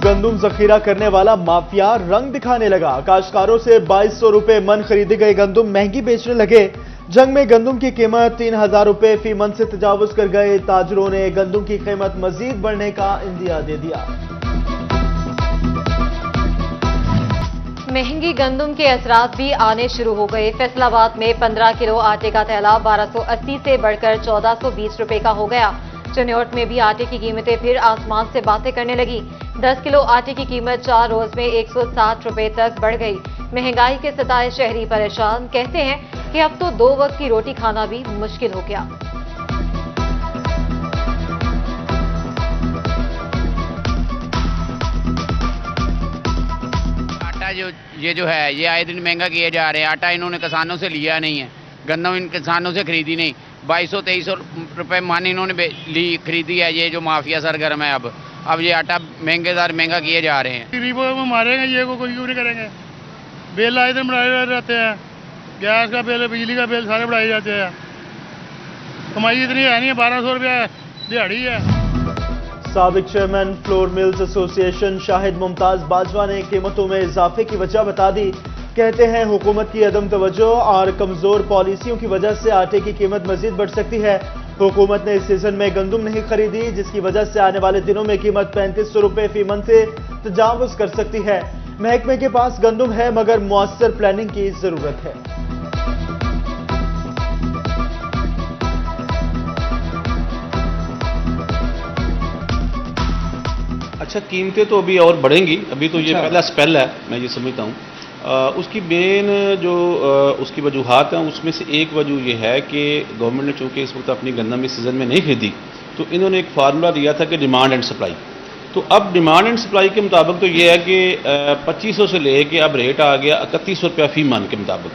गंदुम जखीरा करने वाला माफिया रंग दिखाने लगा। काश्तकारों से 2200 रुपए मन खरीदे गए गंदुम महंगी बेचने लगे। जंग में गंदुम की कीमत 3000 रुपए फी मन से तजावुज कर गए। ताजरों ने गंदुम की कीमत मजीद बढ़ने का इंदिया दे दिया। महंगी गंदुम के असरात भी आने शुरू हो गए। फैसलाबाद में 15 किलो आटे का थैला 1280 से बढ़कर 1420 रुपए का हो गया। चिन्नौट में भी आटे की कीमतें फिर आसमान से बातें करने लगी। 10 किलो आटे की कीमत 4 रोज में 160 रुपए तक बढ़ गई। महंगाई के सताए शहरी परेशान, कहते हैं कि अब तो 2 वक्त की रोटी खाना भी मुश्किल हो गया। ये जो है ये आए दिन महंगा किए जा रहे हैं। आटा इन्होंने किसानों से लिया नहीं है, गन्ना इन किसानों से खरीदी नहीं। 2200-2300 रुपए मन इन्होंने खरीदी है। ये जो माफिया सरगर्म है अब ये आटा महंगा किए जा रहे हैं। गरीबों को मारेंगे, ये को कोई क्यों नहीं करेंगे। बिल आए दिन बढ़ाए जाते हैं, गैस का बिल, बिजली का बिल सारे बढ़ाए जाते हैं। कमाई इतनी है नहीं, 1200 रुपया दिहाड़ी है। साबिक chairman flour mills association Shahid Mumtaz Bajwa ने कीमतों में इजाफे की वजह बता दी। कहते हैं हुकूमत की अदम तवज्जो और कमजोर पॉलिसियों की वजह से आटे की कीमत मजीद बढ़ सकती है। हुकूमत ने इस सीजन में गंदुम नहीं खरीदी, जिसकी वजह से आने वाले दिनों में कीमत 3500 रुपए फी मन से तजावुज कर सकती है। महकमे के पास गंदुम है मगर मुअस्सर प्लानिंग की जरूरत है। अच्छा, कीमतें तो अभी और बढ़ेंगी। अभी तो ये पहला स्पेल है, मैं ये समझता हूँ। उसकी मेन जो उसकी वजूहात हैं, उसमें से एक वजह ये है कि गवर्नमेंट ने चूंकि इस वक्त अपनी गन्ना में सीजन में नहीं खरीदी, तो इन्होंने एक फार्मूला दिया था कि डिमांड एंड सप्लाई। तो अब डिमांड एंड सप्लाई के मुताबिक तो ये है कि 2500 से ले के अब रेट आ गया 3100 रुपया फी मन के मुताबिक।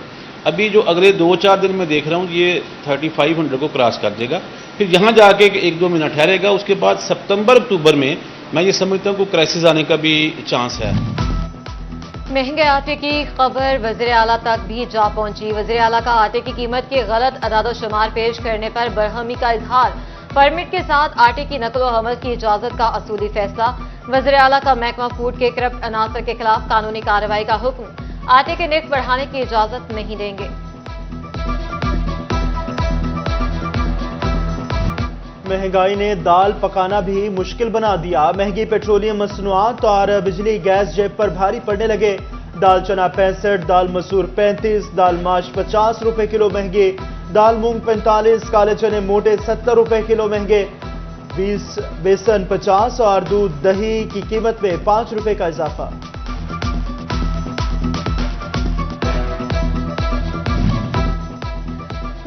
अभी जो अगले 2-4 दिन में देख रहा हूँ ये 3500 को क्रॉस कर देगा। फिर यहाँ जाके 1-2 महीना ठहरेगा। उसके बाद सितंबर-अक्टूबर में मैं ये समझता हूँ कि क्राइसिस आने का भी चांस है। महंगे आटे की खबर वज़ीर आला तक भी जा पहुंची। वज़ीर आला का आटे की कीमत के गलत अदाद-ओ-शुमार पेश करने पर बरहमी का इजहार। परमिट के साथ आटे की नकल व हमल की इजाजत का असूली फैसला। वज़ीर आला का महकमा फूड के करप्ट अनासर के खिलाफ कानूनी कार्रवाई का हुक्म। आटे के निर्ख बढ़ाने की इजाजत नहीं देंगे। महंगाई ने दाल पकाना भी मुश्किल बना दिया। महंगी पेट्रोलियम मसनूआत और बिजली गैस जेब पर भारी पड़ने लगे। दाल चना 65, दाल मसूर 35, दाल माश 50 रुपए किलो महंगे, दाल मूंग 45, काले चने मोटे 70 रुपए किलो महंगे, 20 बेसन 50 और दूध दही की कीमत में 5 रुपए का इजाफा।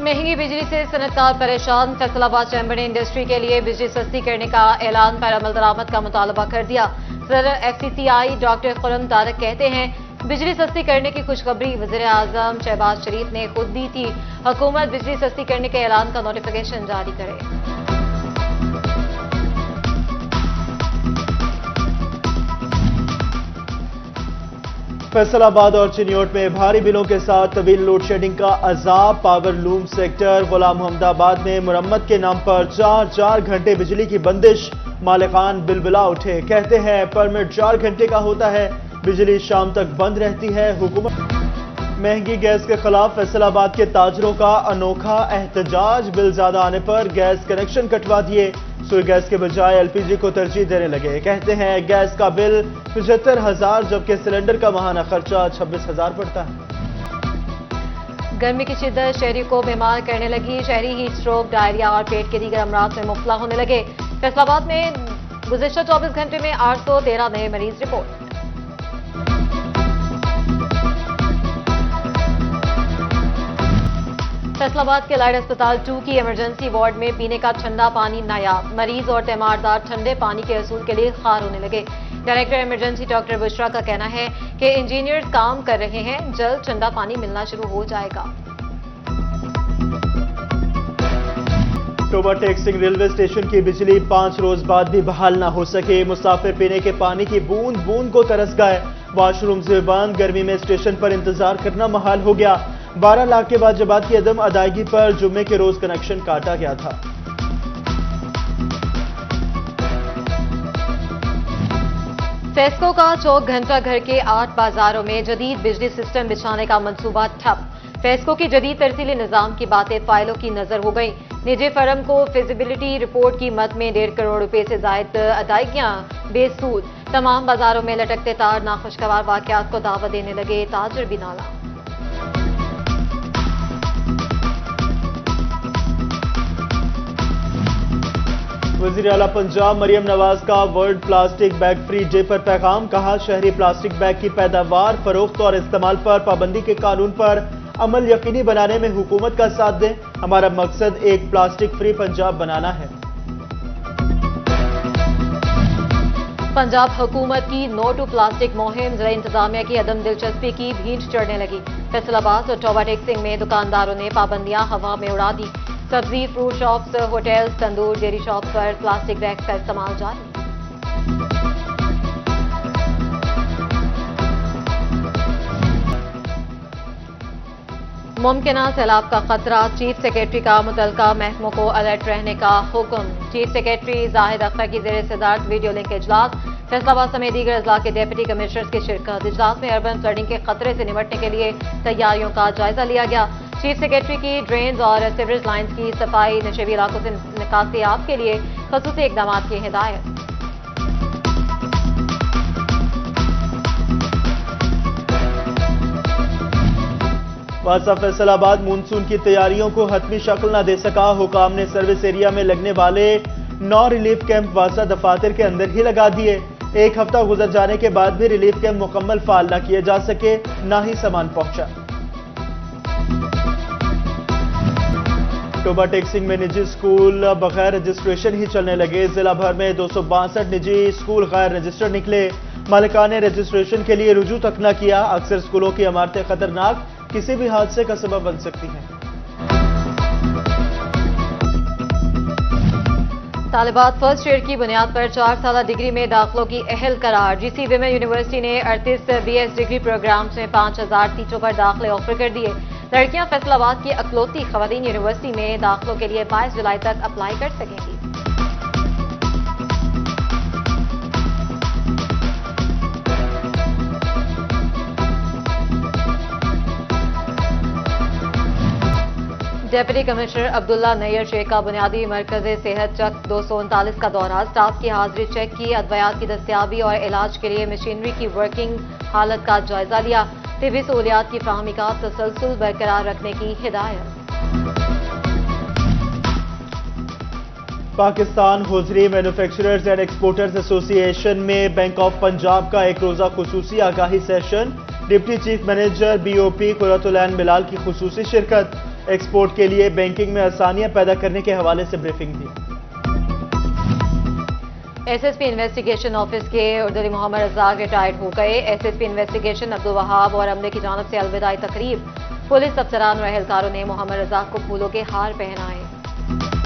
महंगी बिजली से सनतकार परेशान। फैसलाबाद चैम्बर ने इंडस्ट्री के लिए बिजली सस्ती करने का ऐलान पर अमल दरामद का मुतालबा कर दिया। सदर FCCI डॉक्टर खुर्रम तारक कहते हैं बिजली सस्ती करने की खुशखबरी वज़ीर आज़म शहबाज शरीफ ने खुद दी थी। हुकूमत बिजली सस्ती करने के ऐलान का नोटिफिकेशन जारी करे। फैसलाबाद और चिन्नौट में भारी बिलों के साथ तवील लोड शेडिंग का अजाब। पावर लूम सेक्टर गुलाम मोहम्मदाबाद में मुरम्मत के नाम पर 4 घंटे बिजली की बंदिश। मालिकान बिलबिला उठे, कहते हैं परमिट 4 घंटे का होता है, बिजली शाम तक बंद रहती है। हुकूमत महंगी गैस के खिलाफ फैसलाबाद के ताजरों का अनोखा एहतजाज। बिल ज्यादा आने पर गैस कनेक्शन कटवा दिए। सुई गैस के बजाय LPG को तरजीह देने लगे। कहते हैं गैस का बिल 75,000 जबकि सिलेंडर का माहाना खर्चा 26,000 पड़ता है। गर्मी की शिद्दत शहरी को बीमार करने लगी। शहरी हीट स्ट्रोक, डायरिया और पेट के दीगर अमराज में मुब्तला होने लगे। फैसलाबाद में गुज़िश्ता 24 घंटे में 813 नए मरीज रिपोर्ट। फैसलाबाद के लाइट अस्पताल 2 की इमरजेंसी वार्ड में पीने का ठंडा पानी नायाब। मरीज और तीमारदार ठंडे पानी के असूल के लिए खार होने लगे। डायरेक्टर इमरजेंसी डॉक्टर बुशरा का कहना है कि इंजीनियर्स काम कर रहे हैं, जल्द ठंडा पानी मिलना शुरू हो जाएगा। टोबा टेक्सिंग रेलवे स्टेशन की बिजली 5 रोज बाद भी बहाल ना हो सके। मुसाफिर पीने के पानी की बूंद बूंद को तरस गए। वॉशरूम से बंद, गर्मी में स्टेशन पर इंतजार करना महाल हो गया। 12 लाख के बाद जबात की अदम अदायगी पर जुम्मे के रोज कनेक्शन काटा गया था। सेस्को का 4 घंटा घर के 8 बाजारों में जदीद बिजली सिस्टम बिछाने का मंसूबा ठप। फेस्को की जदीद तरसीली निजाम की बातें फाइलों की नजर हो गई। निजी फर्म को फिजिबिलिटी रिपोर्ट की मद में 1.5 करोड़ रुपए से जायद अदायगियां बेसूद। तमाम बाजारों में लटकते तार नाखुशगवार वाकयात को दावा देने लगे ताजर भी नाला। वज़ीर आला पंजाब मरियम नवाज का world plastic bag free day पर पैगाम। कहा, शहरी प्लास्टिक बैग की पैदावार, फरोख्त और इस्तेमाल पर पाबंदी के कानून पर अमल यकीनी बनाने में हुकूमत का साथ दें। हमारा मकसद एक प्लास्टिक फ्री पंजाब बनाना है। पंजाब हुकूमत की नो टू प्लास्टिक मुहिम जिला इंतजामिया की अदम दिलचस्पी की भींट चढ़ने लगी। फैसलाबाद और टोबा टेक्सिंग में दुकानदारों ने पाबंदियां हवा में उड़ा दी। सब्जी, फ्रूट शॉप्स, होटल्स, तंदूर, डेयरी शॉप्स पर प्लास्टिक बैग का इस्तेमाल जारी। मुमकिना सैलाब का खतरा, चीफ सेक्रेटरी का मुतलका महकमों को अलर्ट रहने का हुक्म। चीफ सेक्रेटरी जाहिद अख्तर की ज़ेर सदारत वीडियो लिंक इजलास। फैसलाबाद समेत दीगर अजला के डिप्टी कमिश्नर्स की शिरकत। इजलास में अर्बन फ्लडिंग के खतरे से निपटने के लिए तैयारियों का जायजा लिया गया। चीफ सेक्रेटरी की ड्रेन्स और सीवरेज लाइन्स की सफाई, नशेबी इलाकों से निकासियाब के लिए खसूसी इकदाम की हिदायत। वासा फैसलाबाद मानसून की तैयारियों को हतमी शक्ल न दे सका। हुकाम ने सर्विस एरिया में लगने वाले 9 रिलीफ कैंप वासा दफातर के अंदर ही लगा दिए। 1 हफ्ता गुजर जाने के बाद भी रिलीफ कैंप मुकम्मल फाल न किए जा सके, न ही सामान पहुंचा। टोबा टेक्सिंग में निजी स्कूल बगैर रजिस्ट्रेशन ही चलने लगे। जिला भर में 262 निजी स्कूल गैर रजिस्टर्ड निकले। मालिकान ने रजिस्ट्रेशन के लिए रुजू तक न किया। अक्सर स्कूलों की इमारतें खतरनाक, किसी भी हादसे का सबब बन सकती हैं। तालिबात फर्स्ट ईयर की बुनियाद पर 4 साल डिग्री में दाखिलों की अहल करार। GC विमेन यूनिवर्सिटी ने 38 BS डिग्री प्रोग्राम्स में 5000 सीटों पर दाखिले ऑफर कर दिए। लड़कियां फैसलाबाद की अकलौती खवातीन यूनिवर्सिटी में दाखिलों के लिए 22 जुलाई तक अप्लाई कर सकेंगी। डिप्टी कमिश्नर अब्दुल्ला नैयर शेख का बुनियादी मरकज सेहत चक 239 का दौरा। स्टाफ की हाजिरी चेक की। अद्वियात की दस्तियाबी और इलाज के लिए मशीनरी की वर्किंग हालत का जायजा लिया। तिबी सहूलियात की फ्राहमी का तसलसल बरकरार रखने की हिदायत। Pakistan hosiery manufacturers and exporters association में बैंक ऑफ पंजाब का एक रोजा खुसूसी आगाही session. Deputy chief manager BOP Quratulain Bilal की खुसूसी शिरकत। एक्सपोर्ट के लिए बैंकिंग में आसानियां पैदा करने के हवाले से ब्रीफिंग दी। SSP इन्वेस्टिगेशन ऑफिस के उर्दली मोहम्मद रज़ाक रिटायर्ड हो गए। SSP इन्वेस्टिगेशन अब्दुल वहाब और अमले की जानिब से अलविदाई तकरीब। पुलिस अफसरान और एहलकारों ने मोहम्मद रज़ाक को फूलों के हार पहनाए।